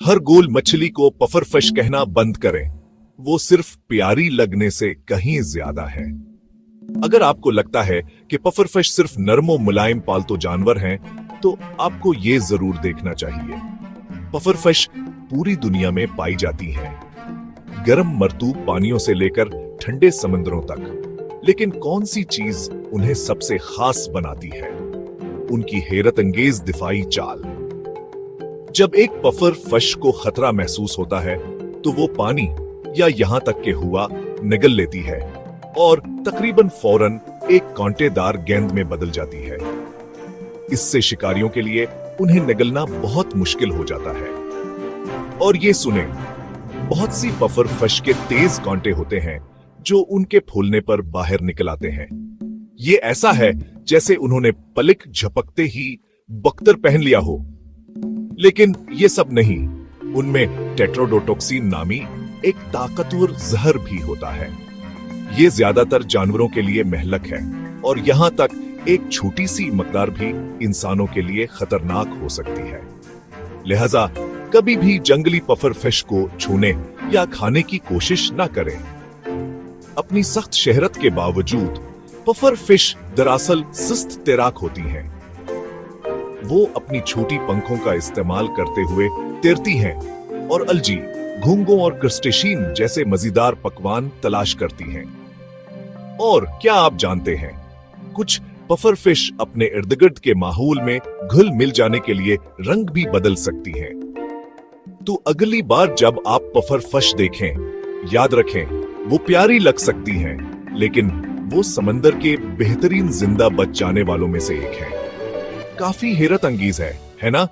हर गोल मछली को पफरफिश कहना बंद करें। वो सिर्फ प्यारी लगने से कहीं ज्यादा है। अगर आपको लगता है कि पफरफिश सिर्फ नरम और मुलायम पालतू जानवर हैं, तो आपको ये जरूर देखना चाहिए। पफरफिश पूरी दुनिया में पाई जाती हैं, गर्म मरतूब पानियों से लेकर ठंडे समंदरों तक। लेकिन कौन सी चीज उन्हें सबसे खास बनाती है? उनकी हैरत अंगेज दिफाई चाल। जब एक पफर फिश को खतरा महसूस होता है, तो वो पानी या यहां तक के हुआ निगल लेती है और तकरीबन फौरन एक कांटेदार गेंद में बदल जाती है। इससे शिकारियों के लिए उन्हें निगलना बहुत मुश्किल हो जाता है। और ये सुने, बहुत सी पफर फिश के तेज कांटे होते हैं जो उनके फूलने पर बाहर निकल आते हैं। ये ऐसा है जैसे उन्होंने पलक झपकते ही बख्तर पहन लिया हो। लेकिन ये सब नहीं, उनमें टेट्रोडोटॉक्सिन नामी एक ताकतवर जहर भी होता है। ये ज्यादातर जानवरों के लिए महलक है और यहां तक एक छोटी सी मकदार भी इंसानों के लिए खतरनाक हो सकती है। लिहाजा कभी भी जंगली पफर फिश को छूने या खाने की कोशिश ना करें। अपनी सख्त शहरत के बावजूद पफर फिश दरअसल सुस्त तैराक होती हैं। वो अपनी छोटी पंखों का इस्तेमाल करते हुए तैरती हैं और अलजी, घोंघों और क्रस्टेशियन जैसे मजेदार पकवान तलाश करती हैं। और क्या आप जानते हैं, कुछ पफर फिश अपने इर्द गिर्द के माहौल में घुल मिल जाने के लिए रंग भी बदल सकती हैं। तो अगली बार जब आप पफर फिश देखें, याद रखें, वो प्यारी लग सकती हैं, लेकिन वो समंदर के बेहतरीन जिंदा बच जाने वालों में से एक है। काफी हैरत अंगेज है ना?